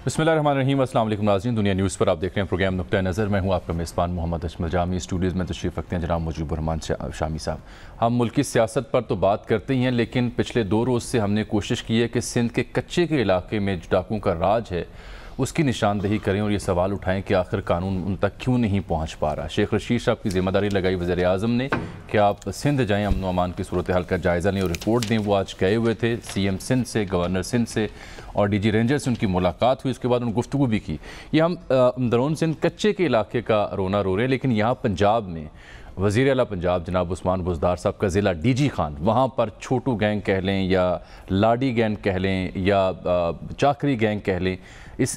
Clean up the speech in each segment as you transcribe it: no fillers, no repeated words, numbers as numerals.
बिस्मिल्लाहिर्रहमानिर्रहीम। अस्सलाम वालेकुम नाज़रीन, दुनिया न्यूज़ पर आप देख रहे हैं प्रोग्राम नुक्ता नज़र। मैं हूं आपका मेज़बान मोहम्मद अजमल जामी। स्टूडियोज़ में तशरीफ़ रखते हैं जनाब मुजीबुर रहमान शामी साहब। हम मुल्क की सियासत पर तो बात करते ही हैं, लेकिन पिछले 2 रोज़ से हमने कोशिश की है कि सिंध के कच्चे के इलाके में जो डाकुओं का राज है उसकी निशानदेही करें और ये सवाल उठाएं कि आखिर कानून उन तक क्यों नहीं पहुँच पा रहा। शेख रशीद साहब की जिम्मेदारी लगाई वज़ीर आज़म ने कि आप सिंध जाएँ, अमन व अमान की सूरत हाल का जायज़ा लें और रिपोर्ट दें। वो आज गए हुए थे, CM सिंध से, गवर्नर सिंध से और DG रेंजर से उनकी मुलाकात हुई। उसके बाद उन्होंने गुफ्तगू भी की। ये हम अंदरून सिंध कच्चे के इलाके का रोना रो रहे हैं, लेकिन यहाँ पंजाब में वज़ीर आला पंजाब जनाब उस्मान बुज़दार साहब का ज़िला DG खान, वहाँ पर छोटू गैंग कह लें या लाडी गैंग कह लें या चाकरी गैंग कह लें,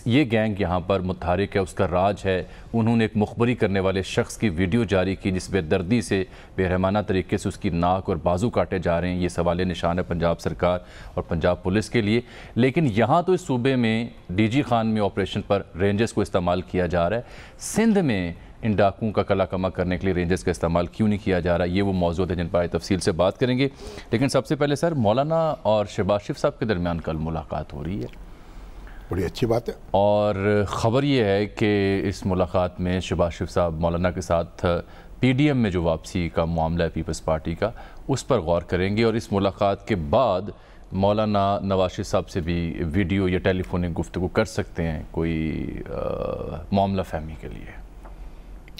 ये गैंग यहाँ पर मुतहरिक है, उसका राज है। उन्होंने एक मुखबरी करने वाले शख्स की वीडियो जारी की जिस बेदर्दी से, बेरहमाना तरीके से उसकी नाक और बाजू काटे जा रहे हैं। ये सवाल निशान है पंजाब सरकार और पंजाब पुलिस के लिए। लेकिन यहाँ तो इस सूबे में DG खान में ऑपरेशन पर रेंजर्स को इस्तेमाल किया जा रहा है, सिंध में इन डाकुओं का कला कमा करने के लिए रेंजर्स का इस्तेमाल क्यों नहीं किया जा रहा। ये वो मौजूद है जिन पर तफसील से बात करेंगे। लेकिन सबसे पहले सर, मौलाना और शहबाज शरीफ साहब के दरमियान कल मुलाकात हो रही है, बड़ी अच्छी बात है। और ख़बर यह है कि इस मुलाकात में शहबाज शरीफ साहब मौलाना के साथ PDM में जो वापसी का मामला है पीपल्स पार्टी का, उस पर गौर करेंगे। और इस मुलाकात के बाद मौलाना नवाज शरीफ साहब से भी वीडियो या टेलीफोनिक गुफ्तगू कर सकते हैं कोई मामला फहमी के लिए।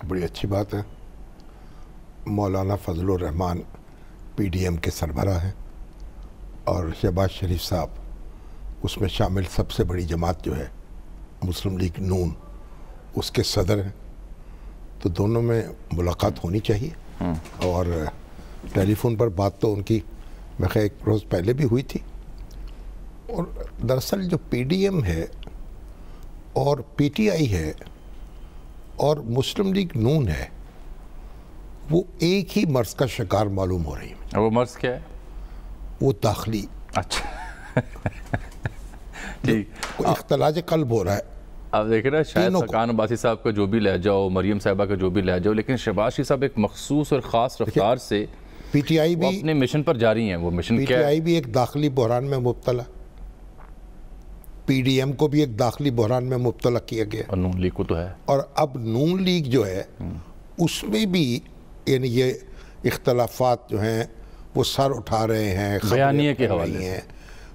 बड़ी अच्छी बात है। मौलाना फजलुर रहमान PDM के सरबराह हैं और शहबाज शरीफ साहब उसमें शामिल सबसे बड़ी जमात जो है मुस्लिम लीग नून, उसके सदर हैं। तो दोनों में मुलाकात होनी चाहिए। और टेलीफोन पर बात तो उनकी मैं ख्याल 1 रोज़ पहले भी हुई थी। और दरअसल जो PDM है और PTI है और मुस्लिम लीग नून है, वो एक ही मर्ज का शिकार मालूम हो रही है। वो मर्ज क्या है? वो दाखिली, अच्छा ठीक, इख्तिलाज कल्ब हो रहा है। आप देख रहे हैं, शायद सकान अब्बासी साहब का जो भी लहजा हो, मरियम साहिबा का जो भी लहजा हो, लेकिन शहबाज शरीफ साहब एक मखसूस और ख़ास रफ्तार से PTI भी अपने मिशन पर जारी हैं। वो मिशन क्या है? PTI भी एक दाखिली बहरान में मुब्तला, PDM को भी एक दाखिली बहरान में मुब्तला किया गया और नून लीग को तो है। और अब नून लीग जो है उसमें भी यानी ये इख्तलाफात जो हैं वो सर उठा रहे हैं, बयानिए के हवाले हैं,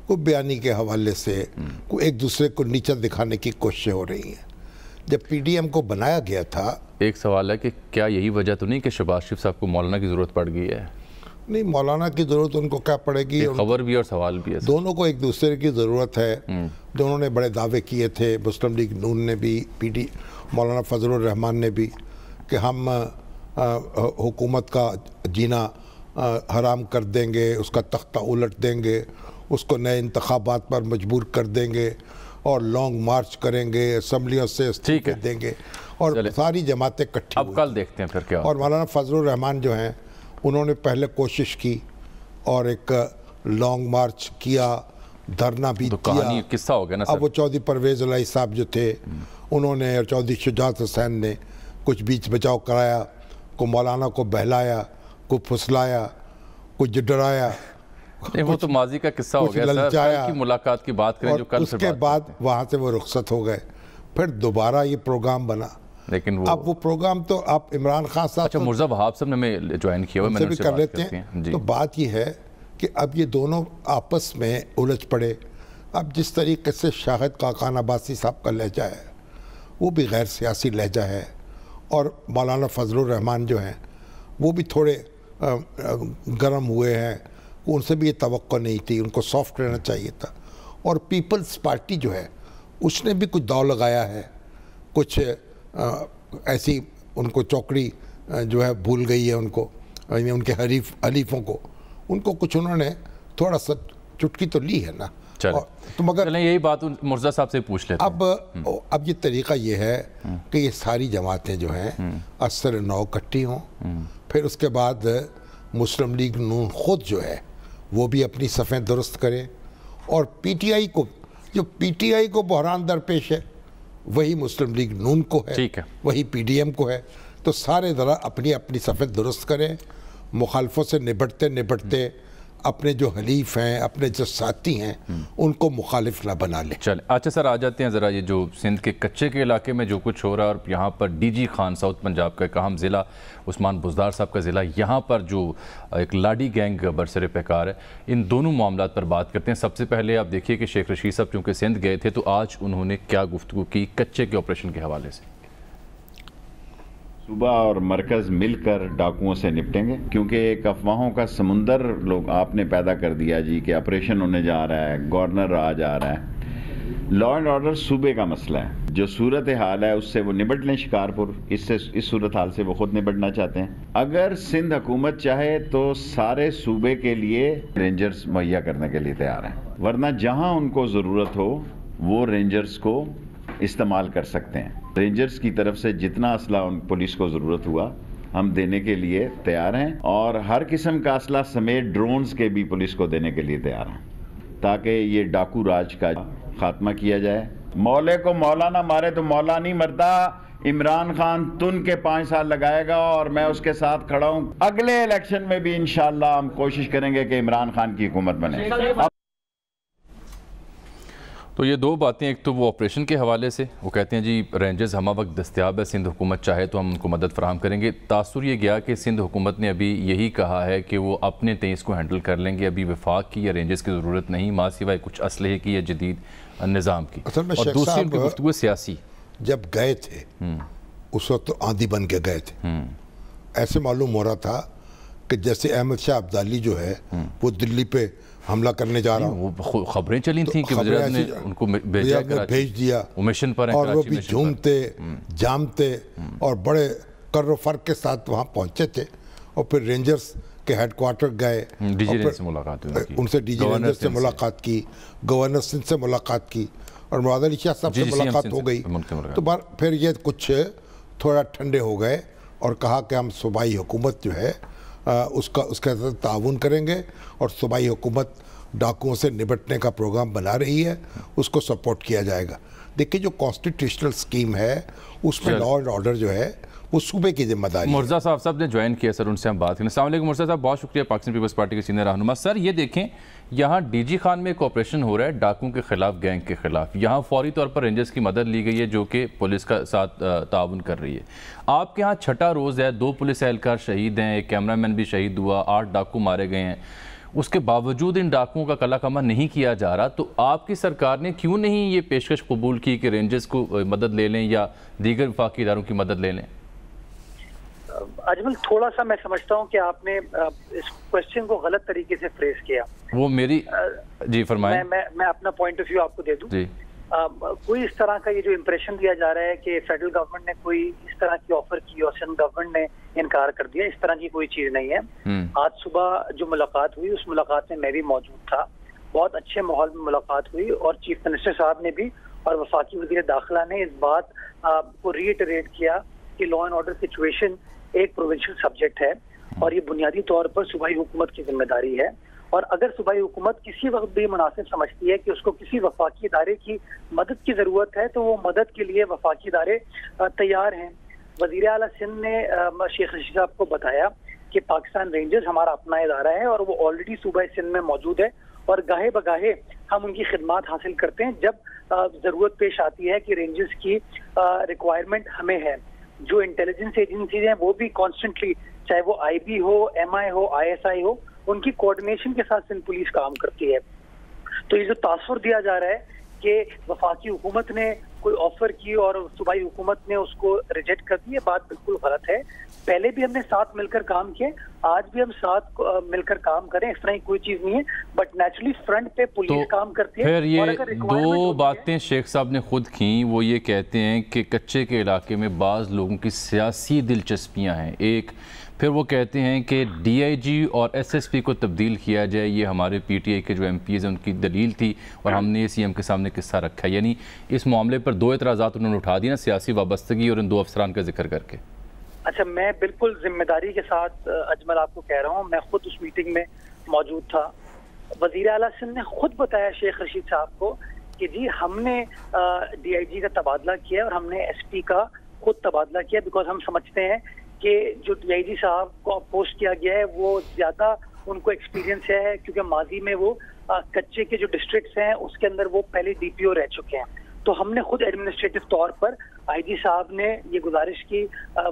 को बयानी के हवाले से को एक दूसरे को नीचा दिखाने की कोशिशें हो रही हैं। जब PDM को बनाया गया था, एक सवाल है कि क्या यही वजह तो नहीं कि शहबाज शरीफ साहब को मौलाना की ज़रूरत पड़ गई है? नहीं, मौलाना की ज़रूरत उनको क्या पड़ेगी, खबर भी और सवाल भी है। दोनों को एक दूसरे की ज़रूरत है। दोनों ने बड़े दावे किए थे, मुस्लिम लीग नून ने भी, मौलाना फजलुर रहमान ने भी, कि हम हुकूमत का जीना हराम कर देंगे, उसका तख्ता उलट देंगे, उसको नए इंतखाबात पर मजबूर कर देंगे और लॉन्ग मार्च करेंगे, असम्बलियों से इस्तीफे देंगे और सारी जमातें इकट्ठी। अब कल देखते हैं फिर क्या। और मौलाना फजलुर रहमान जो हैं उन्होंने पहले कोशिश की और एक लॉन्ग मार्च किया, धरना भी किया, किस्सा हो गया ना। अब वो चौधरी परवेज़ इलाही साहब जो थे उन्होंने और चौधरी शुजात हुसैन ने कुछ बीच बचाव कराया, को मौलाना को बहलाया, को फुसलाया, कुछ डराया। नहीं, वो तो माजी का किस्सा हो गया सर। कल की मुलाकात की बात करें जो कल, उसके बाद वहाँ से वो रुखसत हो गए। फिर दोबारा ये प्रोग्राम बना, लेकिन वो प्रोग्राम तो आप इमरान खान साहब, अच्छा मुर्जा वहाब साहब ने मैं ज्वाइन किया हुआ, मैंने भी कर लेते हैं। तो बात ये है कि अब ये दोनों आपस में उलझ पड़े। अब जिस तरीके से शाहिद काकान अब्बासी साहब का लहजा है वो भी गैर सियासी लहजा है, और मौलाना फजलुर रहमान जो हैं वो भी थोड़े गर्म हुए हैं। उनसे भी ये तवक्को नहीं थी, उनको सॉफ्ट रहना चाहिए था। और पीपल्स पार्टी जो है उसने भी कुछ दाव लगाया है, कुछ ऐसी उनको चौकड़ी जो है भूल गई है, उनको उनके हरीफों को, उनको कुछ उन्होंने थोड़ा सा चुटकी तो ली है ना। तो मगर यही बात मुर्जा साहब से पूछ लेते हैं। अब ये तरीका ये है कि ये सारी जमातें जो हैं असर नौ इकट्ठी हों, फिर उसके बाद मुस्लिम लीग नून खुद जो है वो भी अपनी सफ़ें दुरुस्त करे, और PTI को, जो PTI को बहरान दरपेश है वही मुस्लिम लीग नून को है, वही PDM को है। तो सारे ज़रा अपनी अपनी सफ़ेद दुरुस्त करें, मुखालफों से निपटते निपटते अपने जो हलीफ हैं, अपने जो साथी हैं, उनको मुखालिफ ना बना ले। चल अच्छा सर, आ जाते हैं ज़रा ये जो सिंध के कच्चे के इलाके में जो कुछ हो रहा है, और यहाँ पर डीजी खान साउथ पंजाब का एक अहम ज़िला, उस्मान बुज़दार साहब का ज़िला, यहाँ पर जो एक लाडी गैंग बरसरे पैकार है, इन दोनों मामलों पर बात करते हैं। सबसे पहले आप देखिए कि शेख रशीद साहब चूँकि सिंध गए थे, तो आज उन्होंने क्या गुफ्तगू की कच्चे के ऑपरेशन के हवाले से। सूबा और मरकज़ मिलकर डाकुओं से निपटेंगे, क्योंकि एक अफवाहों का समुंदर लोग आपने पैदा कर दिया जी कि ऑपरेशन होने जा रहा है, गवर्नर आ जा रहा है। लॉ एंड ऑर्डर सूबे का मसला है। जो सूरत हाल है उससे वो निपट लें शिकारपुर, इस सूरत हाल से वो खुद निपटना चाहते हैं। अगर सिंध हुकूमत चाहे तो सारे सूबे के लिए रेंजर्स मुहैया करने के लिए तैयार हैं, वरना जहां उनको ज़रूरत हो वो रेंजर्स को इस्तेमाल कर सकते हैं। रेंजर्स की तरफ से जितना असला उन पुलिस को ज़रूरत हुआ हम देने के लिए तैयार हैं, और हर किस्म का असला समेत ड्रोन्स के भी पुलिस को देने के लिए तैयार हैं, ताकि ये डाकू राज का खात्मा किया जाए। मौले को मौला ना मारे तो मौला नहीं मरता। इमरान खान तुन के 5 साल लगाएगा और मैं उसके साथ खड़ा हूँ। अगले इलेक्शन में भी इंशाअल्लाह हम कोशिश करेंगे कि इमरान खान की हुकूमत बने। तो ये दो बातें, एक तो वो ऑपरेशन के हवाले से वो कहते हैं जी रेंजर्स हमा वक्त दस्तियाब है, सिंध हुकूमत चाहे तो हम उनको मदद फराहम करेंगे। तासुर ये गया कि सिंध हुकूमत ने अभी यही कहा है कि वो अपने तेईस को हैंडल कर लेंगे, अभी वफाक की या रेंजर्स की ज़रूरत नहीं, माँ सिवाय कुछ असलहे की या जदीद निज़ाम की। और दूसरी उनकी गुफ्तगू सियासी, जब गए थे उस वक्त तो आंधी बन के गए थे। ऐसे मालूम हो रहा था कि जैसे अहमद शाह अब्दाली जो है वो दिल्ली पे हमला करने जा रहा हूँ। वो खबरें चली थी कि वज़ीर ने उनको भेज दिया, वो मिशन पर और वो भी झूमते जामते और बड़े कर्रो फर्क के साथ वहाँ पहुँचे थे। और फिर रेंजर्स के हेडक्वार्टर गए, से मुलाकात हुई, उनसे डीजी रेंजर्स से मुलाकात की, गवर्नर सिंध से मुलाकात की, और मुराद अली शाह साहब से मुलाकात हो गई। तो फिर ये कुछ थोड़ा ठंडे हो गए और कहा कि हम सूबाई हुकूमत जो है उसके साथ ताउन करेंगे, और सूबाई हुकूमत डाकुओं से निपटने का प्रोग्राम बना रही है, उसको सपोर्ट किया जाएगा। देखिए जो कॉन्स्टिट्यूशनल स्कीम है उसमें लॉ एंड ऑर्डर जो है वो सूबे की जिम्मेदारी। मुर्जा साहब ने ज्वाइन किया सर, उनसे हम बात करें। अस्सलाम वालेकुम मुर्जा साहब, बहुत शुक्रिया, पाकिस्तान पीपल्स पार्टी के सीनियर रहनुमा। सर ये देखें, यहाँ डीजी खान में एक ऑपरेशन हो रहा है डाकुओं के खिलाफ, गैंग के खिलाफ। यहाँ फौरी तौर पर रेंजर्स की मदद ली गई है जो कि पुलिस का साथ ताउन कर रही है। आपके यहाँ छठा रोज़ है, 2 पुलिस एहलकार शहीद हैं, एक कैमरामैन भी शहीद हुआ, 8 डाकू मारे गए हैं। उसके बावजूद इन डाकुओं का कला कमा नहीं किया जा रहा, तो आपकी सरकार ने क्यों नहीं ये पेशकश कबूल की कि रेंजर्स को मदद ले लें या दीगर वफाकी इदारों की मदद ले लें? अजमल, थोड़ा सा मैं समझता हूँ कि आपने इस क्वेश्चन को गलत तरीके से फ्रेज किया। वो मेरी जी फरमाएं। मैं अपना पॉइंट ऑफ व्यू आपको दे दूं। जी। कोई इस तरह का ये जो इम्प्रेशन दिया जा रहा है कि फेडरल गवर्नमेंट ने कोई इस तरह की ऑफर की और सिंध गवर्नमेंट ने इनकार कर दिया, इस तरह की कोई चीज नहीं है। आज सुबह जो मुलाकात हुई, उस मुलाकात में मैं भी मौजूद था। बहुत अच्छे माहौल में मुलाकात हुई, और चीफ मिनिस्टर साहब ने भी और वफाकी वज़ीर दाखिला ने इस बात को रीइटरेट किया कि लॉ एंड ऑर्डर सिचुएशन एक प्रोविंशियल सब्जेक्ट है और ये बुनियादी तौर पर सूबाई हुकूमत की जिम्मेदारी है। और अगर सूबाई हुकूमत किसी वक्त भी मुनासिब समझती है कि उसको किसी वफाकी इदारे की मदद की ज़रूरत है, तो वो मदद के लिए वफाकी इदारे तैयार हैं। वज़ीर आला सिंध ने शेख रशीद साहब को बताया कि पाकिस्तान रेंजर्स हमारा अपना इदारा है और वो ऑलरेडी सूबा सिंध में मौजूद है, और गाहे बगाहे हम उनकी खिदमत हासिल करते हैं जब ज़रूरत पेश आती है कि रेंजर्स की रिक्वायरमेंट हमें है। जो इंटेलिजेंस एजेंसीज हैं वो भी कॉन्स्टेंटली, चाहे वो IB हो, MI हो, ISI हो, उनकी कोऑर्डिनेशन के साथ सिंध पुलिस काम करती है। तो ये जो तासुर दिया जा रहा है कि वफाकी हुकूमत ने कोई ऑफर की और सूबाई हुकूमत ने उसको रिजेक्ट कर दी, ये बात बिल्कुल गलत है। पहले भी हमने साथ मिलकर काम किए, आज भी हम साथ मिलकर काम करें, इस तरह की कोई चीज नहीं है। बट नेचुरली फ्रंट पे पुलिस काम करती है। फिर ये दो बातें शेख साहब ने खुद की, वो ये कहते हैं कि कच्चे के इलाके में बाज़ लोगों की सियासी दिलचस्पियां हैं। एक फिर वो कहते हैं कि DIG और SSP को तब्दील किया जाए, ये हमारे PTI के जो MPs हैं उनकी दलील थी, और हमने ये CM के सामने किस्सा रखा है। यानी इस मामले पर 2 एतराज़ात उन्होंने उठा दिए ना, सियासी वाबस्तगी और इन 2 अफसरान का जिक्र करके। अच्छा, मैं बिल्कुल जिम्मेदारी के साथ अजमल आपको कह रहा हूँ, मैं खुद उस मीटिंग में मौजूद था। वज़ीर आला सिंध ने खुद बताया शेख रशीद साहब को कि जी हमने DIG का तबादला किया और हमने SP का खुद तबादला किया, बिकॉज हम समझते हैं कि जो DIG साहब को पोस्ट किया गया है वो ज्यादा उनको एक्सपीरियंस है, क्योंकि माजी में वो कच्चे के जो डिस्ट्रिक्ट्स हैं उसके अंदर वो पहले डीपीओ रह चुके हैं। तो हमने खुद एडमिनिस्ट्रेटिव तौर पर आईजी साहब ने ये गुजारिश की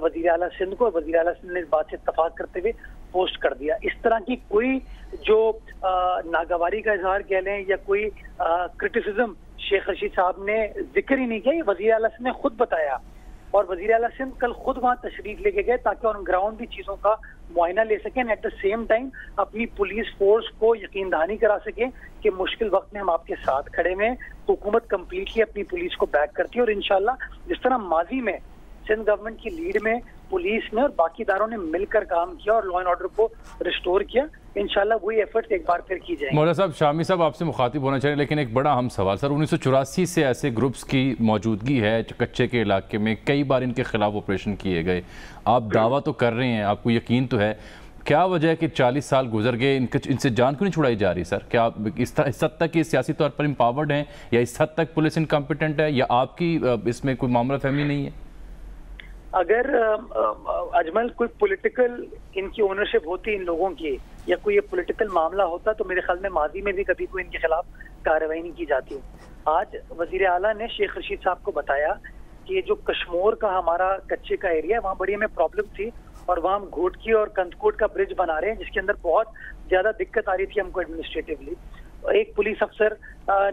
वजीर आला सिंध को, और वजीर आला सिंध ने इस बात से इत्तफाक करते हुए पोस्ट कर दिया। इस तरह की कोई जो नागवारी का इजहार कह लें या कोई क्रिटिसिज्म शेख रशीद साहब ने जिक्र ही नहीं किया, ये वजीर आला सिंध ने खुद बताया। और वजीर आला सिंध कल खुद वहां तशरीफ लेके गए ताकि ऑन ग्राउंड भी चीजों का मुआयना ले सकें, एट द सेम टाइम अपनी पुलिस फोर्स को यकीन दहानी करा सकें कि मुश्किल वक्त में हम आपके साथ खड़े हैं। हुकूमत कम्प्लीटली अपनी पुलिस को बैक करती है, और इंशाल्लाह जिस तरह माजी में सिंध गवर्नमेंट की लीड में पुलिस ने और बाकी इदारों ने मिलकर काम किया और लॉ एंड ऑर्डर को रिस्टोर किया, इंशाल्लाह वही एफर्ट्स एक बार फिर की जाएंगे। मौलाना साहब, शामी साहब आपसे मुखातिब होना चाहिए, लेकिन एक बड़ा अहम सवाल सर, 1984 से ऐसे ग्रुप्स की मौजूदगी है कच्चे के इलाके में, कई बार इनके खिलाफ ऑपरेशन किए गए। आप दावा तो कर रहे हैं, आपको यकीन तो है, क्या वजह है कि 40 साल गुजर गए, इनसे जान क्यों नहीं छुड़ाई जा रही सर? क्या इस हद तक ये सियासी तौर पर एम्पावर्ड हैं, या इस हद तक पुलिस इनकम्पिटेंट है, या आपकी इसमें कोई मामला फहमी नहीं है? अगर अजमल कोई पॉलिटिकल इनकी ओनरशिप होती इन लोगों की, या कोई ये पॉलिटिकल मामला होता, तो मेरे ख्याल में माजी में भी कभी कोई इनके खिलाफ कार्रवाई नहीं की जाती। आज वजीर आला ने शेख रशीद साहब को बताया कि जो कश्मीर का हमारा कच्चे का एरिया है वहाँ बड़ी हमें प्रॉब्लम थी, और वहाँ हम घोटकी और कंदकोट का ब्रिज बना रहे हैं जिसके अंदर बहुत ज्यादा दिक्कत आ रही थी हमको एडमिनिस्ट्रेटिवली। एक पुलिस अफसर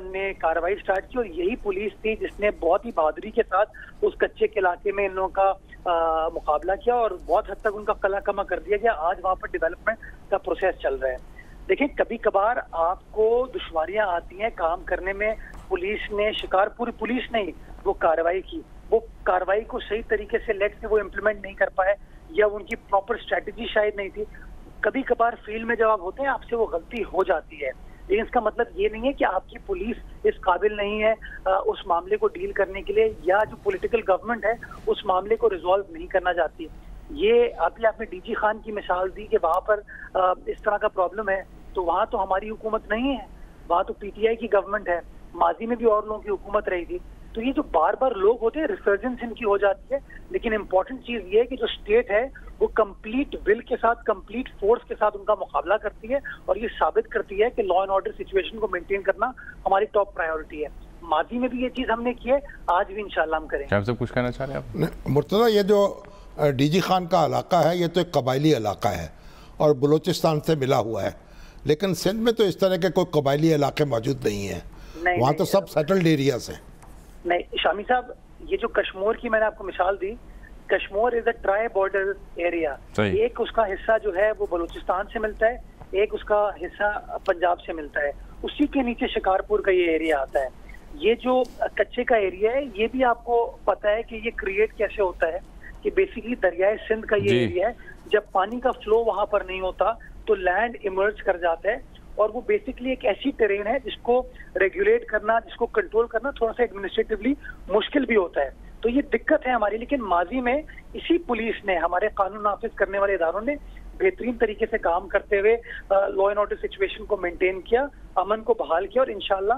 ने कार्रवाई स्टार्ट की, और यही पुलिस थी जिसने बहुत ही बहादुरी के साथ उस कच्चे के इलाके में इन लोगों का मुकाबला किया, और बहुत हद तक उनका कला कमा कर दिया गया। आज वहाँ पर डेवलपमेंट का प्रोसेस चल रहा है। देखिए, कभी कभार आपको दुश्वारियां आती हैं काम करने में। पुलिस ने शिकारपुर पुलिस ने वो कार्रवाई की, वो कार्रवाई को सही तरीके से लेट से वो इम्प्लीमेंट नहीं कर पाए, या उनकी प्रॉपर स्ट्रैटेजी शायद नहीं थी। कभी कभार फील्ड में जब आप होते हैं आपसे वो गलती हो जाती है, लेकिन इसका मतलब ये नहीं है कि आपकी पुलिस इस काबिल नहीं है उस मामले को डील करने के लिए, या जो पॉलिटिकल गवर्नमेंट है उस मामले को रिजॉल्व नहीं करना चाहती। ये अभी आपने डीजी खान की मिसाल दी कि वहां पर इस तरह का प्रॉब्लम है, तो वहां तो हमारी हुकूमत नहीं है, वहां तो पीटीआई की गवर्नमेंट है। माजी में भी और लोगों की हुकूमत रही थी। तो ये जो बार बार लोग होते हैं, रिसर्जेंस इनकी हो जाती है। लेकिन इंपॉर्टेंट चीज ये है कि जो स्टेट है वो कंप्लीट विल के साथ, कंप्लीट फोर्स के साथ उनका मुकाबला करती है, और ये साबित करती है कि लॉ एंड ऑर्डर सिचुएशन को मेंटेन करना हमारी टॉप प्रायोरिटी है। माजी में भी ये चीज हमने की है, आज भी इंशाल्लाह हम करेंगे। आप सब कुछ कहना चाह रहे हैं आप? मुर्तज़ा, ये जो डीजी खान का इलाका है ये तो एक कबायली इलाका है और बलूचिस्तान से मिला हुआ है, लेकिन सिंध में तो इस तरह के कोई कबायली इलाके मौजूद नहीं है। वहाँ तो सब सेटल्ड एरियाज हैं। नहीं शामी साहब, ये जो कश्मीर की मैंने आपको मिसाल दी, Kashmir is a tri border area. एक उसका हिस्सा जो है वो बलूचिस्तान से मिलता है, एक उसका हिस्सा पंजाब से मिलता है, उसी के नीचे शिकारपुर का ये एरिया आता है। ये जो कच्चे का एरिया है ये भी आपको पता है कि ये क्रिएट कैसे होता है, कि बेसिकली दरियाए सिंध का ये एरिया है। जब पानी का फ्लो वहां पर नहीं होता तो लैंड इमर्ज कर जाता है, और वो बेसिकली एक ऐसी टेरेन है जिसको रेगुलेट करना, जिसको कंट्रोल करना थोड़ा सा एडमिनिस्ट्रेटिवली मुश्किल भी होता है। तो ये दिक्कत है हमारी। लेकिन माजी में इसी पुलिस ने, हमारे कानून नाफिज करने वाले इदारों ने बेहतरीन तरीके से काम करते हुए लॉ एंड ऑर्डर सिचुएशन को मेंटेन किया, अमन को बहाल किया, और इंशाल्लाह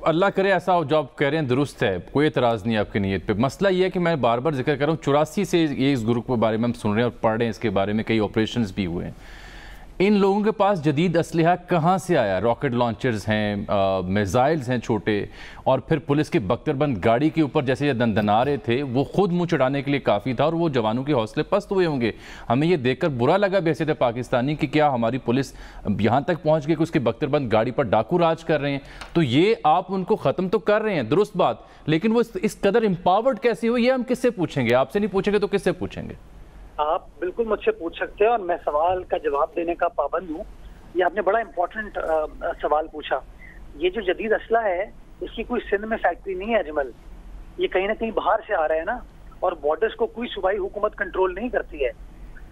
अल्लाह करे ऐसा हो जो आप कह रहे हैं दुरुस्त है, कोई एतराज़ नहीं है आपकी नीयत पे। मसला ये है कि मैं बार बार जिक्र कर रहा हूँ, 84 से ये इस ग्रुप के बारे में हम सुन रहे हैं और पढ़ रहे हैं, इसके बारे में कई ऑपरेशंस भी हुए हैं। इन लोगों के पास जदीद असलहा कहाँ से आया? रॉकेट लॉन्चर्स हैं, मिसाइल्स हैं छोटे, और फिर पुलिस की बख्तरबंद गाड़ी के ऊपर जैसे ये दंदना रहे थे वो खुद मुँह चढ़ाने के लिए काफ़ी था, और वो जवानों के हौसले पस्त हुए होंगे। हमें ये देखकर बुरा लगा बेहसियत पाकिस्तानी कि क्या हमारी पुलिस यहाँ तक पहुँच गई कि उसकी बख्तरबंद गाड़ी पर डाकू राज कर रहे हैं। तो ये आप उनको ख़त्म तो कर रहे हैं, दुरुस्त बात, लेकिन वो इस कदर एम्पावर्ड कैसे हुई ये हम किससे पूछेंगे? आपसे नहीं पूछेंगे तो किससे पूछेंगे? आप बिल्कुल मुझसे पूछ सकते हैं और मैं सवाल का जवाब देने का पाबंद हूँ। ये आपने बड़ा इंपॉर्टेंट सवाल पूछा। ये जो जदीद असला है इसकी कोई सिंध में फैक्ट्री नहीं है अजमल, ये कहीं ना कहीं बाहर से आ रहा है ना, और बॉर्डर्स को कोई सूबाई हुकूमत कंट्रोल नहीं करती है।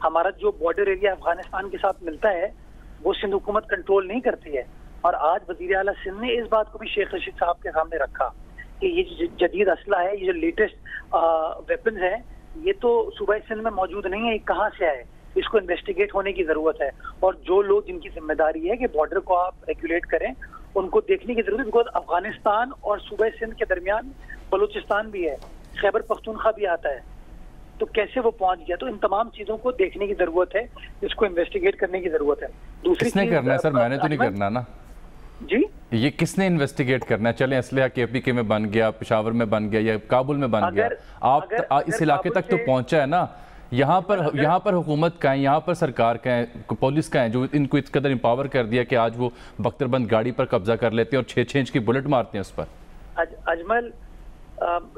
हमारा जो बॉर्डर एरिया अफगानिस्तान के साथ मिलता है वो सिंध हुकूमत कंट्रोल नहीं करती है। और आज वजीर आला सिंध ने इस बात को भी शेख रशीद साहब के सामने रखा कि ये जो जदीद असला है, ये जो लेटेस्ट वेपन्स है, ये तो सूबाई सिंध में मौजूद नहीं है, ये कहाँ से आए, इसको इन्वेस्टिगेट होने की जरूरत है। और जो लोग जिनकी जिम्मेदारी है कि बॉर्डर को आप रेगुलेट करें, उनको देखने की जरूरत है। बिकॉज अफगानिस्तान और सूबाई सिंध के दरमियान बलूचिस्तान भी है, खैबर पख्तूनख्वा भी आता है। तो कैसे वो पहुंच गया। तो इन तमाम चीजों को देखने की जरूरत है, इसको इन्वेस्टिगेट करने की जरूरत है। दूसरी किसने करना है सर? मैंने तो नहीं करना ना जी, ये किसने इन्वेस्टिगेट करना है? चले असलहा KPK में बन गया, पेशावर में बन गया या काबुल में बन गया, आप इस इलाके तक तो पहुंचा है ना। यहाँ पर हुकूमत का है, यहाँ पर सरकार का है, पुलिस का है, जो इनको इस कदर एम्पावर कर दिया कि आज वो बख्तरबंद गाड़ी पर कब्जा कर लेते हैं और 6 इंच की बुलेट मारते हैं उस पर। अजमल,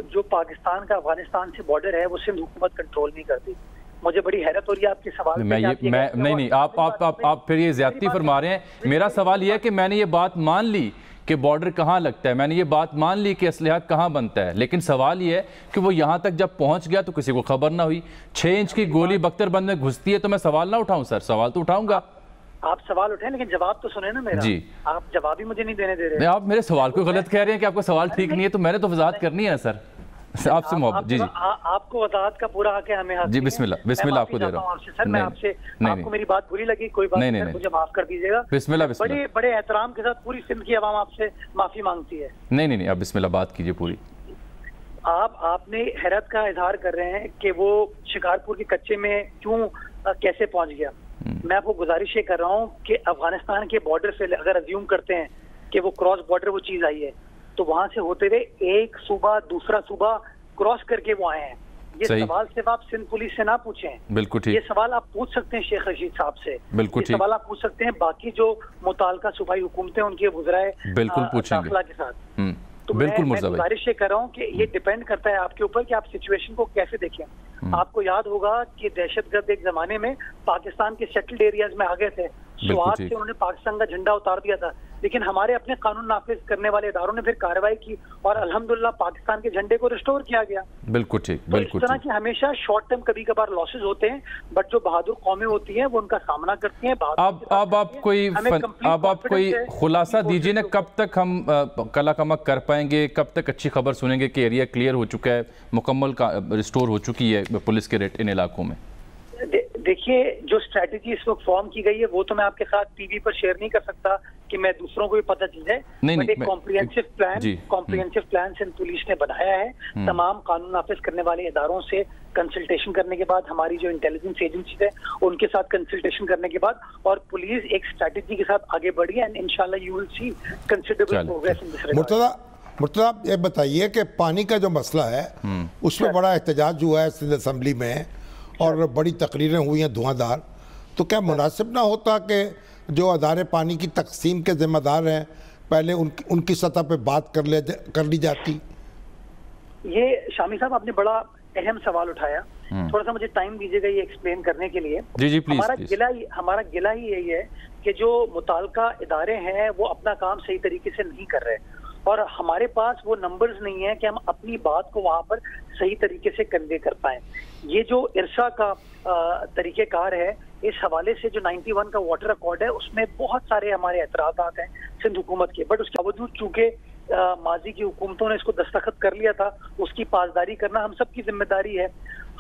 जो पाकिस्तान का अफगानिस्तान से बॉर्डर है वो सिंध हुकूमत कंट्रोल नहीं करती। मुझे बड़ी हैरत हो रही है आपके सवाल नहीं, आप फिर ये ज्यादती फरमा रहे हैं। मेरा सवाल ये है कि मैंने ये बात मान ली कि बॉर्डर कहाँ लगता है, मैंने ये बात मान ली कि असलहा कहाँ बनता है, लेकिन सवाल ये है कि वो यहाँ तक जब पहुँच गया तो किसी को खबर ना हुई। 6 इंच की गोली बख्तरबंद में घुसती है तो मैं सवाल ना उठाऊं? सर सवाल तो उठाऊंगा। आप सवाल उठाएं लेकिन जवाब तो सुने ना मेरा। जी, आप जवाब ही मुझे नहीं देने दे रहे। नहीं, आप मेरे सवाल को गलत कह रहे हैं कि आपका सवाल ठीक नहीं है, तो मैंने तो वजाहत करनी है सर आपसे मोहब्बत। जी आपको वजाहत का पूरा हक है, हमें जी बिस्मिल्लाह आपको दे रहा हूँ सर। मैं आपसे, आपको मेरी बात बुरी लगी, कोई बात नहीं, मुझे माफ कर दीजिएगा। बिस्मिल्लाह बड़े एहतराम के साथ पूरी सिंध की आवाम आपसे माफी मांगती है। नहीं, आप बिस्मिल्लाह बात कीजिए पूरी। आपने हैरत का इजहार कर रहे हैं कि वो शिकारपुर के कच्चे में क्यों कैसे पहुंच गया। मैं आपको गुजारिश ये कर रहा हूँ कि अफगानिस्तान के बॉर्डर से अगर अज्यूम करते हैं कि वो क्रॉस बॉर्डर वो चीज आई है, तो वहां से होते हुए एक सूबा दूसरा सूबा क्रॉस करके वो आए हैं। ये सवाल सिर्फ आप सिंध पुलिस से ना पूछें, बिल्कुल ठीक। ये सवाल आप पूछ सकते हैं शेख रशीद साहब से, बिल्कुल ठीक। सवाल आप पूछ सकते हैं बाकी जो मुताल्लिका सूबाई हुकूमतें उनके वज़राए बिल्कुल पूछेंगे के साथ। तो बिल्कुल मैं गुजारिश ये कर रहा हूँ कि ये डिपेंड करता है आपके ऊपर कि आप सिचुएशन को कैसे देखें। आपको याद होगा कि दहशतगर्द एक जमाने में पाकिस्तान के सेटल्ड एरियाज में आ गए थे, शुरुआत से उन्होंने पाकिस्तान का झंडा उतार दिया था, लेकिन हमारे अपने कानून नाफिज करने वाले इदारों ने फिर कार्रवाई की और अल्हम्दुलिल्लाह पाकिस्तान के झंडे को रिस्टोर किया गया। बिल्कुल ठीक, बिल्कुल। इस तरह की हमेशा शॉर्ट टर्म कभी कभार लॉसेज होते हैं, बट जो बहादुर कौमें होती हैं वो उनका सामना करती हैं। अब आप कोई खुलासा दीजिए ना, कब तक हम कला कमक कर पाएंगे, कब तक अच्छी खबर सुनेंगे कि एरिया क्लियर हो चुका है, मुकम्मल रिस्टोर हो चुकी है पुलिस के रेट इन इलाकों में? देखिए, जो स्ट्रेटेजी इस वक्त फॉर्म की गई है वो तो मैं आपके साथ टीवी पर शेयर नहीं कर सकता कि मैं दूसरों को भी पता चल जाए। एक कॉम्प्रिहेंसिव प्लान सिंध पुलिस ने बनाया है, तमाम कानून नाफिज करने वाले इदारों से कंसल्टेशन करने के बाद, हमारी जो इंटेलिजेंस एजेंसी है उनके साथ कंसल्टेशन करने के बाद, और पुलिस एक स्ट्रेटेजी के साथ आगे बढ़ी है एंड इंशाल्लाह you will see considerable progress in this regard. Murtaza, ये बताइए कि पानी का जो मसला है उसमें बड़ा एहतजाज हुआ है सिंध असेंबली में और बड़ी तकरीरें हुई हैं धुआंधार, तो क्या मुनासिब ना होता कि जो अदारे पानी की तकसीम के जिम्मेदार हैं पहले उनकी सतह पे बात कर ली जाती? ये शामी साहब आपने बड़ा अहम सवाल उठाया, थोड़ा सा मुझे टाइम दीजिएगा ये एक्सप्लेन करने के लिए। जी प्लीज। हमारा गिला ही यही है कि जो मुताल्लिका इदारे हैं वो अपना काम सही तरीके से नहीं कर रहे और हमारे पास वो नंबर्स नहीं है कि हम अपनी बात को वहां पर सही तरीके से कन्वे कर पाए। ये जो इरसा का तरीक़ेकार है, इस हवाले से जो 91 का वाटर अकॉर्ड है उसमें बहुत सारे हमारे एतराज़ात हैं सिंध हुकूमत के, बट उसके बावजूद चूंकि माजी की हुकूमतों ने इसको दस्तखत कर लिया था, उसकी पासदारी करना हम सब की जिम्मेदारी है।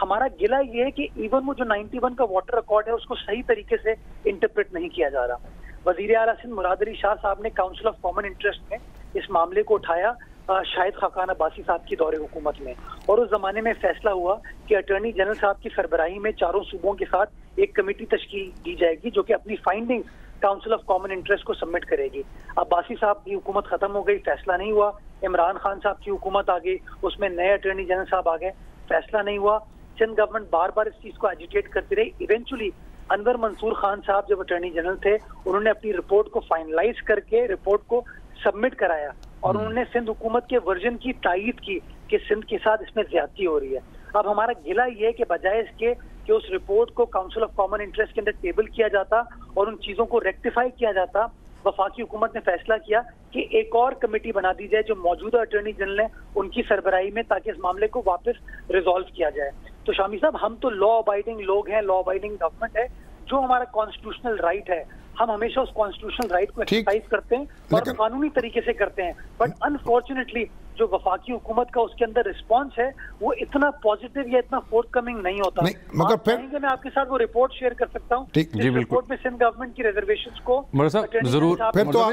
हमारा गिला ये है कि इवन वो जो 91 का वाटर अकॉर्ड है उसको सही तरीके से इंटरप्रेट नहीं किया जा रहा। वज़ीर आला सिंध मुराद अली शाह साहब ने काउंसिल ऑफ कॉमन इंटरेस्ट में इस मामले को उठाया शाहिद खाकान अब्बासी साहब की दौरे हुकूमत में, और उस जमाने में फैसला हुआ कि अटॉर्नी जनरल साहब की सरबराही में चारों सूबों के साथ एक कमेटी तश्कील दी जाएगी जो कि अपनी findings council of common interest को सबमिट करेगी। अब्बासी साहब की हुकूमत खत्म हो गई, फैसला नहीं हुआ। इमरान खान साहब की हुकूमत आ गई, उसमें नए अटॉर्नी जनरल साहब आ गए, फैसला नहीं हुआ। सिंध गवर्नमेंट बार बार इस चीज को एजिटेट करती रही। इवेंचुअली अनवर मंसूर खान साहब जब अटॉर्नी जनरल थे उन्होंने अपनी रिपोर्ट को फाइनलाइज करके रिपोर्ट को सबमिट कराया और उन्होंने सिंध हुकूमत के वर्जन की तायीद की कि सिंध के साथ इसमें ज्यादती हो रही है। अब हमारा गिला ये है कि बजाय इसके कि उस रिपोर्ट को काउंसिल ऑफ कॉमन इंटरेस्ट के अंदर टेबल किया जाता और उन चीजों को रेक्टिफाई किया जाता, वफाकी हुकूमत ने फैसला किया कि एक और कमेटी बना दी जाए जो मौजूदा अटॉर्नी जनरल है उनकी सरबराही में, ताकि इस मामले को वापस रिजॉल्व किया जाए। तो शामी साहब, हम तो लॉ अबाइडिंग लोग हैं, लॉ अबाइडिंग गवर्नमेंट है, जो हमारा कॉन्स्टिट्यूशनल राइट है हम हमेशा उस कॉन्स्टिट्यूशनल राइट को एक्सरसाइज करते हैं और कानूनी तरीके से करते हैं। बट अनफॉर्चुनेटली जो वफाकी हुकूमत का उसके अंदर रिस्पांस है वो इतना पॉजिटिव या इतना फोर्थकमिंग नहीं होता। मगर फिर मैं आपके साथ वो रिपोर्ट शेयर कर सकता हूँ। रिपोर्ट में सिंध गवर्नमेंट की रिजर्वेशंस को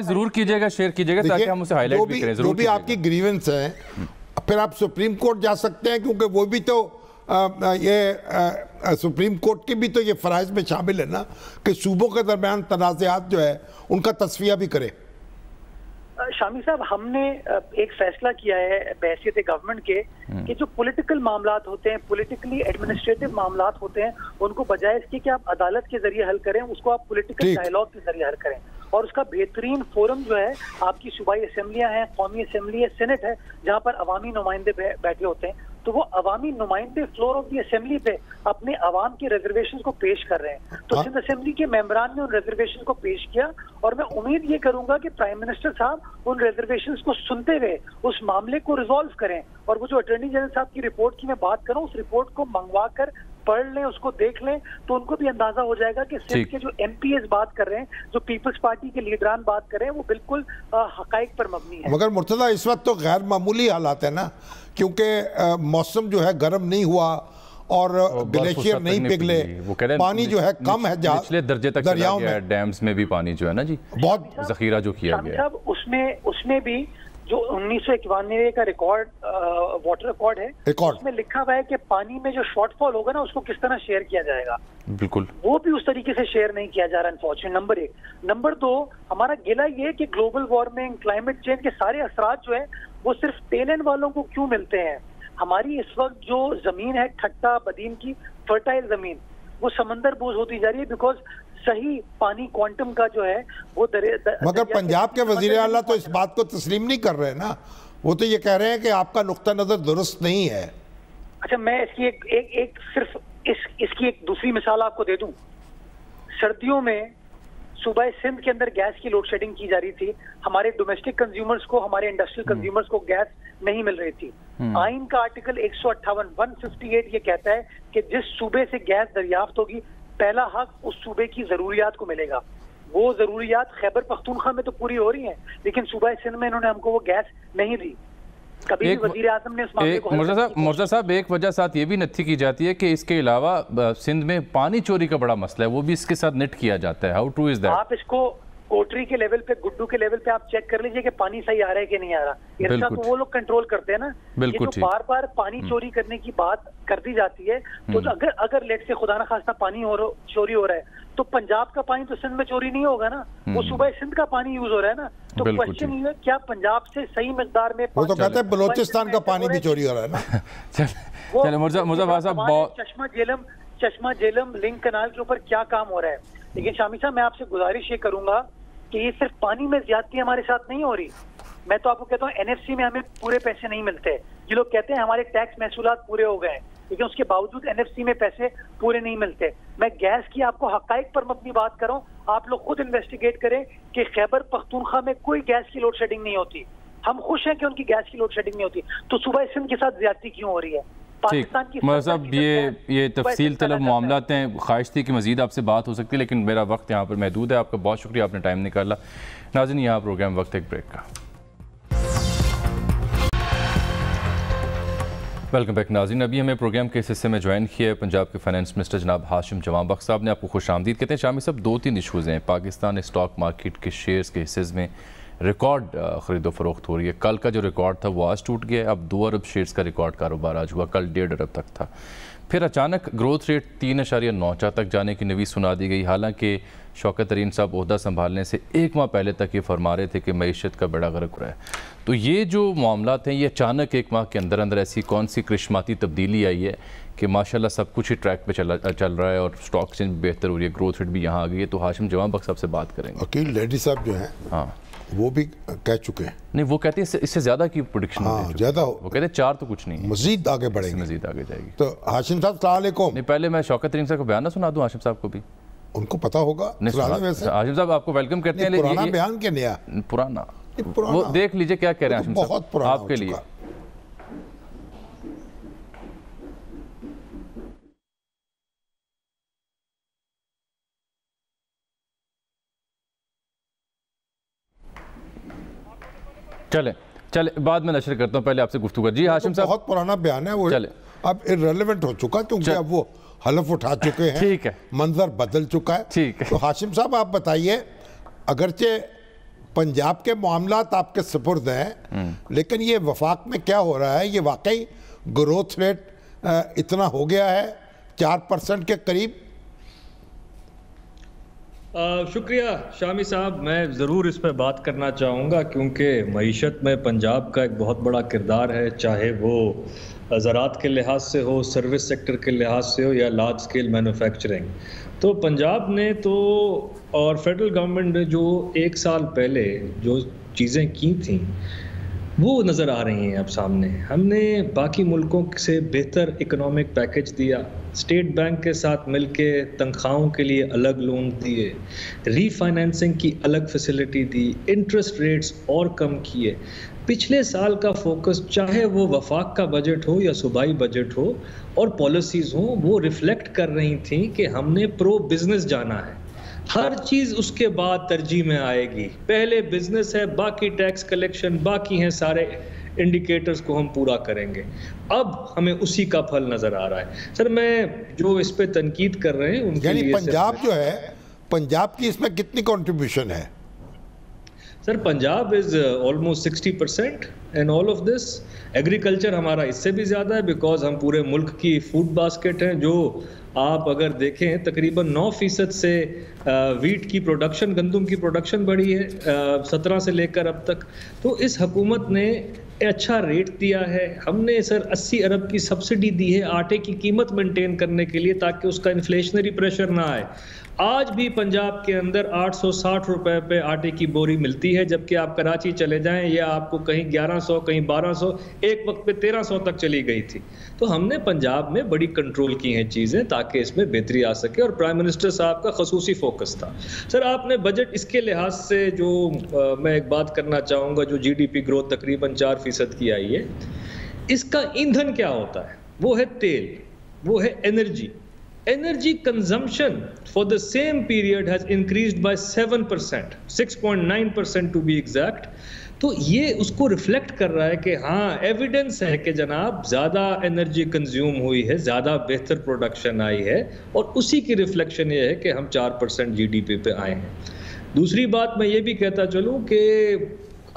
जरूर कीजिएगा, शेयर कीजिएगा ताकि हम उसे हाईलाइट भी करें। जो भी आपकी ग्रीवेंस है फिर आप सुप्रीम कोर्ट जा सकते हैं, क्योंकि वो भी तो ये सुप्रीम कोर्ट की भी तो ये फ़राइज़ में शामिल है ना कि सूबों के दरमियान तनाज़ात जो है उनका तस्फिया भी करे। शामी साहब, हमने एक फैसला किया है बहैसियत गवर्नमेंट के कि जो पॉलिटिकल मामलात होते हैं, पॉलिटिकली एडमिनिस्ट्रेटिव मामलात होते हैं, उनको बजाय इसके कि आप अदालत के जरिए हल करें, उसको आप पॉलिटिकल डायलॉग के जरिए हल करें। और उसका बेहतरीन फोरम जो है आपकी सूबाई असेंबलियां हैं, कौमी असेंबली है, सेनेट है, जहां पर अवामी नुमाइंदे बैठे होते हैं। तो वो अवामी नुमाइंदे फ्लोर ऑफ दी असेंबली पे अपने अवाम के रिजर्वेशन को पेश कर रहे हैं। तो सिंध असेंबली के मेंबरान ने उन रिजर्वेशन को पेश किया और मैं उम्मीद ये करूंगा कि प्राइम मिनिस्टर साहब उन रिजर्वेशन को सुनते हुए उस मामले को रिजॉल्व करें। और वो जो अटॉर्नी जनरल साहब की रिपोर्ट की मैं बात करूं, उस रिपोर्ट को मंगवा कर पढ़ लें, उसको देख लें, तो उनको भी अंदाजा हो जाएगा कि सिंध के जो एमपीएस बात कर रहे हैं, जो पीपल्स पार्टी के लीडरान बात कर रहे हैं, वो बिल्कुल हकाइक पर मबनी है। मगर मुर्तजा इस वक्त तो गैर मामूली हालात है ना, क्योंकि मौसम जो है गर्म नहीं हुआ और ग्लेशियर नहीं पिघले, पानी जो है कम है, पिछले दर्जे तक दरियाओं में, डैम्स में भी पानी जो है ना जी बहुत जखीरा जो किया गया है। उसमें भी जो 1991 का रिकॉर्ड वाटर रिकॉर्ड है, उसमें लिखा हुआ है कि पानी में जो शॉर्टफॉल होगा ना, उसको किस तरह शेयर किया जाएगा। बिल्कुल, वो भी उस तरीके से शेयर नहीं किया जा रहा अनफॉर्चुनेट। नंबर 1। नंबर 2, हमारा गिला ये कि ग्लोबल वार्मिंग, क्लाइमेट चेंज के सारे असरात जो है वो सिर्फ टेल एंड वालों को क्यों मिलते हैं। हमारी इस वक्त जो जमीन है ठट्टा बदीन की फर्टाइल जमीन, वो समंदर बोझ होती जा रही है, बिकॉज सही पानी क्वांटम का जो है वो मगर पंजाब के वजीर आला तो इस बात को तस्लीम नहीं कर रहे ना, वो तो ये कह रहे हैं कि आपका नुक्ता नजर दुरुस्त नहीं है। अच्छा, मैं इसकी एक सिर्फ इसकी एक दूसरी मिसाल आपको दे दूं। सर्दियों में सूबा सिंध के अंदर गैस की लोड शेडिंग की जा रही थी, हमारे डोमेस्टिक कंज्यूमर्स को, हमारे इंडस्ट्रियल कंज्यूमर्स को गैस नहीं मिल रही थी। आइन का आर्टिकल 158 ये कहता है कि जिस सूबे से गैस दरियाफ्त होगी, पहला हक उस सूबे की जरूरियात को मिलेगा। वो जरूरियात खैबर पख्तूनख्वा में तो पूरी हो रही हैं, लेकिन सूबा सिंध में इन्होंने हमको वो गैस नहीं दी। कभी भी वजीर आज़म ने उस मामले को मुर्तज़ा साहब, एक वजह साथ ये भी नत्थी की जाती है कि इसके अलावा सिंध में पानी चोरी का बड़ा मसला है, वो भी इसके साथ निट किया जाता है। How true is that? आप इसको कोटरी के लेवल पे, गुड्डू के लेवल पे आप चेक कर लीजिए कि पानी सही आ रहा है कि नहीं आ रहा। इरसा तो वो लोग कंट्रोल करते हैं ना। ये तो बार बार पानी चोरी करने की बात कर दी जाती है, तो अगर लेट से खुदा न खास्ता पानी चोरी हो रहा है, तो पंजाब का पानी तो सिंध में चोरी नहीं होगा ना, वो सूबा सिंध का पानी यूज हो रहा है ना। तो क्वेश्चन ये है, क्या पंजाब से सही मिकदार में, वो तो कहते हैं बलोचिस्तान का पानी भी चोरी हो रहा है ना। चलो मुर्तज़ा साहब, चश्मा झेलम लिंक कनाल के ऊपर क्या काम हो रहा है। लेकिन शामी साहब, मैं आपसे गुजारिश ये करूंगा कि ये सिर्फ पानी में ज्यादती हमारे साथ नहीं हो रही। मैं तो आपको कहता हूँ एनएफसी में हमें पूरे पैसे नहीं मिलते। ये लोग कहते हैं हमारे टैक्स महसूलात पूरे हो गए हैं, लेकिन उसके बावजूद एनएफसी में पैसे पूरे नहीं मिलते। मैं गैस की आपको हकाइक पर अपनी बात करूं, आप लोग खुद इन्वेस्टिगेट करें कि खैबर पख्तूनख्वा में कोई गैस की लोड शेडिंग नहीं होती। हम खुश हैं कि उनकी गैस की लोड शेडिंग नहीं होती, तो सूबा सिंध के साथ ज्यादती क्यों हो रही है? मतलब ये तफसील तलब मामलात हैं। ख्वाहिश थी कि मज़ीद आपसे बात हो सकती है, लेकिन मेरा वक्त यहाँ पर महदूद है। आपका बहुत शुक्रिया, आपने टाइम निकाला। नाज़रीन, यहाँ प्रोग्राम वक्त एक ब्रेक का। वेलकम बैक नाज़रीन। अभी हमें प्रोग्राम के इस हिस्से में ज्वाइन किया है पंजाब के फाइनेंस मिनिस्टर जनाब हाशिम जमां बख्श साहब ने। आपको खुश आमदीद कहते हैं। शामी साहब, 2-3 इशूज़ हैं। पाकिस्तान स्टॉक मार्केट के शेयर्स के हिस्से में रिकॉर्ड ख़रीदो फरोख्त हो रही है। कल का जो रिकॉर्ड था वो आज टूट गया है। अब 2 अरब शेयर्स का रिकॉर्ड कारोबार आज हुआ, कल 1.5 अरब तक था। फिर अचानक ग्रोथ रेट 3.9 तक जाने की नवीस सुना दी गई। हालांकि शौकत तरीन साहब ओहदा संभालने से 1 माह पहले तक ये फरमा रहे थे कि मईशत का बेड़ा गर्क हो रहा है। तो ये जो मामलात हैं, ये अचानक 1 माह के अंदर अंदर ऐसी कौन सी करिश्माती तब्दीली आई है कि माशाल्लाह सब कुछ ही ट्रैक पे चल रहा है और स्टॉक एक्सचेंज भी बेहतर हो रही है, ग्रोथ रेट भी यहाँ आ गई है। तो हाशिम जमां बख्श साहब से बात करेंगे। वकील लेडी साहब जो हैं, हाँ, वो भी कह चुके हैं। नहीं, वो कहते हैं इससे ज्यादा की प्रेडिक्शन, हाँ, ज्यादा वो कहते हैं 4 तो कुछ नहीं, मजीद आगे बढ़ेंगे, मजीद आगे जाएगी। तो हाशिम साहब अस्सलाम वालेकुम। नहीं, पहले मैं शौकत तरीन साहब को बयान ना सुना दूं, हाशिम साहब को भी उनको पता होगा। हाशिम साहब आपको वेलकम करते हैं। पुराना बयान क्या नया? पुराना, वो देख लीजिए क्या कह रहे हैं हाशिम साहब, बहुत पुराना आपके लिए। चले बाद में नशर करता हूँ, पहले आपसे गुफ्तगू। जी हाशिम साहब, बहुत पुराना बयान है वो, चले अब इररिलेवेंट हो चुका क्योंकि अब वो हलफ उठा चुके हैं। ठीक है, मंजर बदल चुका है। ठीक है। तो हाशिम साहब आप बताइए, अगरचे पंजाब के मामलात आपके सुपुर्द हैं, लेकिन ये वफाक में क्या हो रहा है? ये वाकई ग्रोथ रेट इतना हो गया है 4% के करीब? शुक्रिया शामी साहब, मैं ज़रूर इस पर बात करना चाहूँगा क्योंकि मईशत में पंजाब का एक बहुत बड़ा किरदार है, चाहे वो ज़राअत के लिहाज से हो, सर्विस सेक्टर के लिहाज से हो या लार्ज स्केल मैन्युफैक्चरिंग। तो पंजाब ने तो और फेडरल गवर्नमेंट ने जो 1 साल पहले जो चीज़ें की थी वो नज़र आ रही हैं अब सामने। हमने बाकी मुल्कों से बेहतर इकोनॉमिक पैकेज दिया, स्टेट बैंक के साथ मिलके तनख्वाहों के लिए अलग लोन दिए, रीफाइनेंसिंग की अलग फैसिलिटी दी, इंटरेस्ट रेट्स और कम किए। पिछले साल का फोकस, चाहे वो वफाक का बजट हो या सूबाई बजट हो और पॉलिसीज़ हो, वो रिफ्लेक्ट कर रही थी कि हमने प्रो बिजनेस जाना है। हर चीज़ उसके बाद तरजीह में आएगी, पहले बिजनेस है, बाकी टैक्स कलेक्शन, बाकी हैं सारे इंडिकेटर्स को हम पूरा करेंगे। अब हमें उसी का फल नजर आ रहा है। सर, मैं जो इस पे तनकीद कर रहे हैं उनके लिए, पंजाब जो है, पंजाब की इसमें कितनी कंट्रीब्यूशन है? Sir, Punjab is almost 60% and all of this. Agriculture हमारा इससे भी ज़्यादा है बिकॉज हम पूरे मुल्क की फूड बास्केट हैं। जो आप अगर देखें तकरीबन 9% से वीट की प्रोडक्शन, गंदम की प्रोडक्शन बढ़ी है 17 से लेकर अब तक। तो इस हुकूमत ने अच्छा रेट दिया है। हमने सर 80 अरब की सब्सिडी दी है आटे की कीमत मेंटेन करने के लिए ताकि उसका इन्फ्लेशनरी प्रेशर ना आए। आज भी पंजाब के अंदर 860 रुपए पे आटे की बोरी मिलती है, जबकि आप कराची चले जाएं या आपको कहीं 1100, कहीं 1200, एक वक्त पे 1300 तक चली गई थी। तो हमने पंजाब में बड़ी कंट्रोल की हैं चीज़ें ताकि इसमें बेहतरी आ सके और प्राइम मिनिस्टर साहब का खसूसी फोकस था। सर, आपने बजट इसके लिहाज से जो मैं एक बात करना चाहूँगा, जो GDP ग्रोथ तकरीबन 4% की आई है, इसका ईंधन क्या होता है? वो है तेल, वो है energy. Energy consumption for the same period has increased by 7%, 6.9% to be exact. तो ये उसको रिफ्लेक्ट कर रहा है कि हाँ, एविडेंस है कि जनाब ज़्यादा एनर्जी कंज्यूम हुई है, ज़्यादा बेहतर प्रोडक्शन आई है और उसी की रिफ्लेक्शन ये है कि हम 4% GDP पे आए हैं। दूसरी बात मैं ये भी कहता चलूँ कि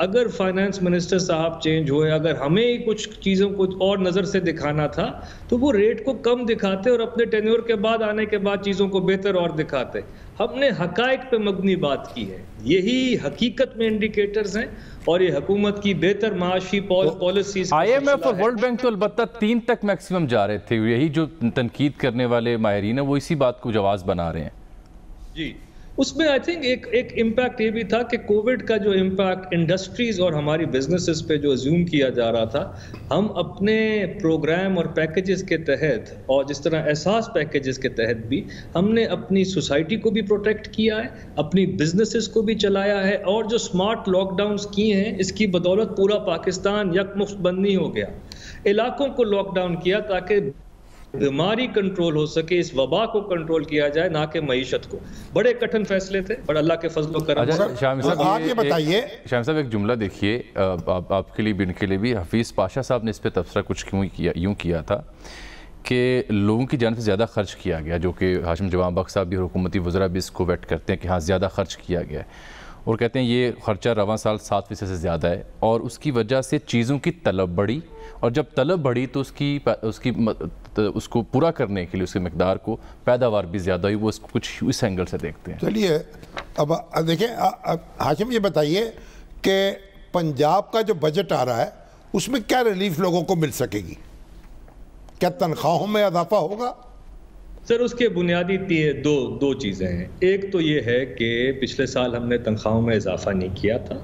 अगर फाइनेंस मिनिस्टर साहब चेंज हुए, अगर हमें ही कुछ चीज़ों को और नज़र से दिखाना था तो वो रेट को कम दिखाते और अपने टेन्योर के बाद आने के बाद चीज़ों को बेहतर और दिखाते। हमने हकायक पे मबनी बात की है, यही हकीकत में इंडिकेटर्स हैं और ये हुकूमत की बेहतर माशी पॉलिसीज। IMF और वर्ल्ड बैंक तो अलबत्ता 3 तक मैक्सिमम जा रहे थे, यही जो तनकीद करने वाले माहिरीन है वो इसी बात को जवाब बना रहे हैं। जी, उसमें आई थिंक एक इम्पैक्ट ये भी था कि कोविड का जो इम्पैक्ट इंडस्ट्रीज और हमारी बिजनेसेस पे जो अज्यूम किया जा रहा था, हम अपने प्रोग्राम और पैकेजेस के तहत और जिस तरह एहसास पैकेजेस के तहत भी हमने अपनी सोसाइटी को भी प्रोटेक्ट किया है, अपनी बिजनेसेस को भी चलाया है और जो स्मार्ट लॉकडाउन्स किए हैं इसकी बदौलत पूरा पाकिस्तान यकमुश्त बंद नहीं हो गया। इलाकों को लॉकडाउन किया ताकि बीमारी कंट्रोल हो सके, इस वबा को कंट्रोल किया जाए, ना कि मईशत को। बड़े कठिन फैसले थे, बड़ा अल्लाह के फजल करम। शामी साहब, आप ये बताइए, शामी साहब एक जुमला देखिए, आपके लिए भी इनके लिए भी, हफीज़ पाशा साहब ने इस पर तबसरा कुछ यूँ किया था कि लोगों की जान से ज़्यादा खर्च किया गया, जो कि हाशिम जवान बख्श साहब भी और हुकूमती वज़रा भी इसको वेट करते हैं कि हाँ ज़्यादा खर्च किया गया है और कहते हैं ये खर्चा रवां साल 7% से ज़्यादा है और उसकी वजह से चीज़ों की तलब बढ़ी और जब तलब बढ़ी तो उसको पूरा करने के लिए उसके मकदार को पैदावार भी ज़्यादा हुई। वो इसको कुछ इस एंगल से देखते हैं। चलिए अब देखें, हाशिम ये बताइए कि पंजाब का जो बजट आ रहा है उसमें क्या रिलीफ लोगों को मिल सकेगी? क्या तनख्वाहों में इजाफा होगा? सर, उसके बुनियादी दो चीज़ें हैं। एक तो ये है कि पिछले साल हमने तनख्वाहों में इजाफा नहीं किया था,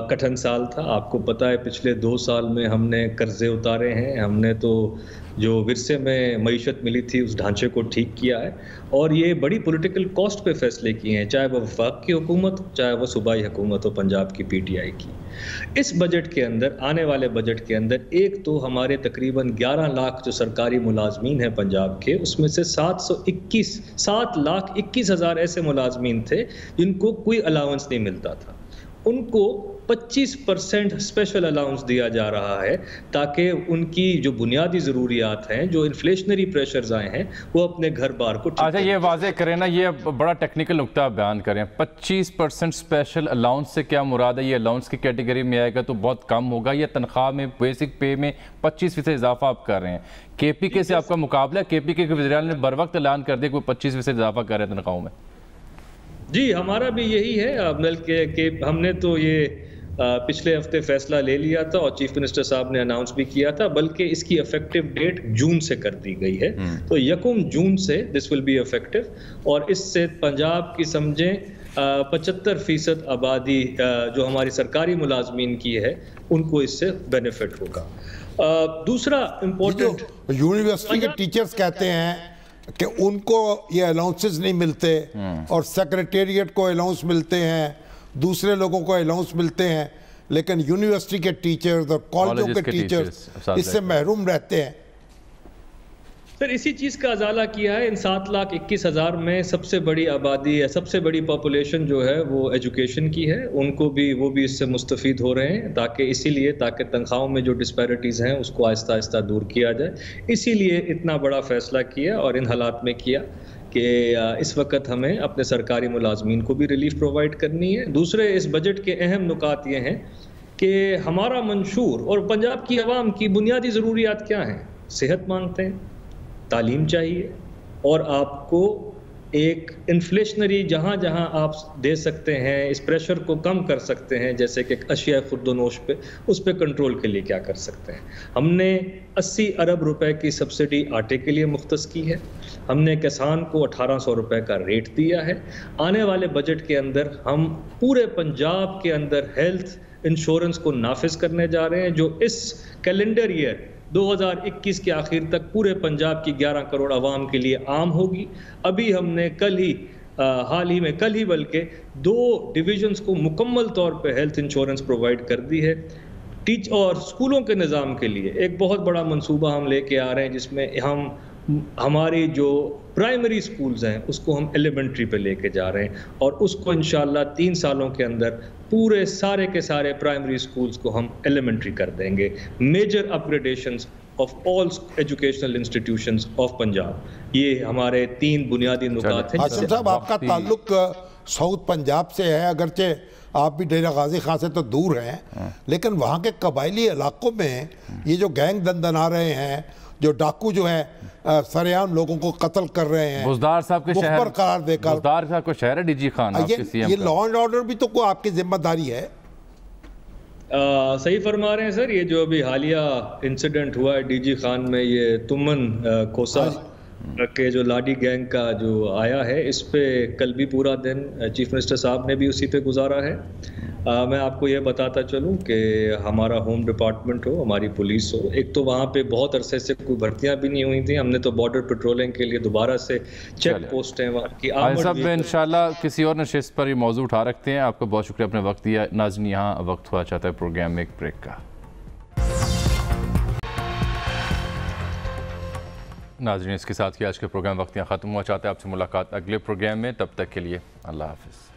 कठिन साल था। आपको पता है पिछले 2 साल में हमने कर्जे उतारे हैं, हमने तो जो विरसे में मईशत मिली थी उस ढांचे को ठीक किया है और ये बड़ी पॉलिटिकल कॉस्ट पे फैसले किए हैं, चाहे वो वफाक की हुकूमत, चाहे वो सूबाई हुकूमत हो पंजाब की PTI की। इस बजट के अंदर, आने वाले बजट के अंदर, एक तो हमारे तकरीबन 11 लाख जो सरकारी मुलाजमीन हैं पंजाब के, उसमें से 7,21,000 ऐसे मुलाजमीन थे जिनको कोई अलाउंस नहीं मिलता था। उनको 25% स्पेशल अलाउंस दिया जा रहा है ताकि उनकी जो बुनियादी ज़रूरियात हैं, जो इन्फ्लेशनरी प्रेशर्स आए हैं, वो अपने घर बार को। अच्छा, ये वाज़ेह करें ना, ये बड़ा टेक्निकल नुक्ता बयान करें। 25% स्पेशल अलाउंस से क्या मुराद है? ये अलाउंस की कैटेगरी में आएगा तो बहुत कम होगा, या तनख्वाह में बेसिक पे में 25% इजाफा आप कर रहे हैं? KPK से आपका मुकाबला है? KPK के वज़ीर-ए-आला ने बर वक्त ऐलान कर दिया कोई 25% इजाफा कर रहे हैं तनख्वाहों में। जी, हमारा भी यही है। बल्कि हमने तो ये पिछले हफ्ते फैसला ले लिया था और चीफ मिनिस्टर साहब ने अनाउंस भी किया था, बल्कि इसकी इफेक्टिव डेट जून से कर दी गई है। तो 1 जून से दिस विल बी इफेक्टिव, और इससे पंजाब की समझें 75% आबादी जो हमारी सरकारी मुलाजमीन की है, उनको इससे बेनिफिट होगा। दूसरा इम्पोर्टेंट, यूनिवर्सिटी के टीचर्स कहते हैं कि उनको ये अलाउंसेस नहीं मिलते और सेक्रेटेरिएट को अलाउंस मिलते हैं, दूसरे लोगों को अलाउंस मिलते हैं, लेकिन यूनिवर्सिटी के टीचर्स और कॉलेजों के टीचर्स इससे महरूम रहते हैं। सर, इसी चीज़ का अजाला किया है। इन 7,21,000 में सबसे बड़ी आबादी या सबसे बड़ी पॉपुलेशन जो है वो एजुकेशन की है, वो भी इससे मुस्तफ़ीद हो रहे हैं, ताकि तनख्वाहों में जो डिस्पैरिटीज़ हैं उसको आहिस्ता आहिस्ता दूर किया जाए। इसीलिए इतना बड़ा फैसला किया, और इन हालात में किया कि इस वक्त हमें अपने सरकारी मुलाजमीन को भी रिलीफ प्रोवाइड करनी है। दूसरे, इस बजट के अहम नुकात ये हैं कि हमारा मंशूर और पंजाब की आवाम की बुनियादी ज़रूरियात क्या हैं? सेहत मांगते हैं, तालीम चाहिए, और आपको एक इन्फ्लेशनरी जहाँ जहाँ आप दे सकते हैं, इस प्रेशर को कम कर सकते हैं, जैसे कि अशिया खुर्दोनोश पे, उस पे कंट्रोल के लिए क्या कर सकते हैं। हमने 80 अरब रुपए की सब्सिडी आटे के लिए मुख्तस की है। हमने किसान को 1800 रुपए का रेट दिया है। आने वाले बजट के अंदर हम पूरे पंजाब के अंदर हेल्थ इंश्योरेंस को नाफिज करने जा रहे हैं, जो इस कैलेंडर ईयर 2021 के आखिर तक पूरे पंजाब की 11 करोड़ आवाम के लिए आम होगी। अभी हमने हाल ही में बल्कि 2 डिविजन्स को मुकम्मल तौर पे हेल्थ इंश्योरेंस प्रोवाइड कर दी है। और स्कूलों के निज़ाम के लिए एक बहुत बड़ा मंसूबा हम लेके आ रहे हैं, जिसमें हम हमारी जो प्राइमरी स्कूल्स हैं उसको हम एलिमेंट्री पे लेके जा रहे हैं, और उसको इंशाल्लाह 3 सालों के अंदर पूरे सारे के सारे प्राइमरी स्कूल्स को हम एलिमेंट्री कर देंगे। Major upgradations of all educational institutions of Punjab. ये हमारे 3 बुनियादी नुकात हैं। हाशिम साहब, आपका ताल्लुक साउथ पंजाब से है, अगरचे आप भी डेरा गाजी खां से तो दूर हैं, लेकिन वहाँ के कबायली इलाकों में ये जो गैंग दंदना रहे हैं, जो डाकू जो है सरेआम लोगों को कत्ल कर रहे हैं, बुज़दार साहब के शहर करार देकर, बुज़दार साहब का शहर है डीजी खान, ये लॉ एंड ऑर्डर भी तो कोई आपकी जिम्मेदारी है। सही फरमा रहे हैं सर। ये जो अभी हालिया इंसिडेंट हुआ है डीजी खान में, ये तुमन कोसा के जो लाडी गैंग का जो आया है, इस पे कल भी पूरा दिन चीफ मिनिस्टर साहब ने भी उसी पे गुजारा है। मैं आपको ये बताता चलूं कि हमारा होम डिपार्टमेंट हो, हमारी पुलिस हो, एक तो वहाँ पे बहुत अरसे से कोई भर्तियां भी नहीं हुई थी। हमने तो बॉर्डर पेट्रोलिंग के लिए दोबारा से चेक पोस्ट हैं वहाँ की। सब इंशाल्लाह किसी और नशिस्त पर ये मौजूद उठा रखते हैं। आपका बहुत शुक्रिया, अपने वक्त दिया। नाज़रीन, यहाँ वक्त हुआ चाहता है प्रोग्राम में एक ब्रेक का। नाज़रीन, इसके साथ ही आज के प्रोग्राम वक्त यहाँ ख़त्म हुआ चाहता है। आपसे मुलाकात अगले प्रोग्राम में, तब तक के लिए अल्लाह हाफ़िज़।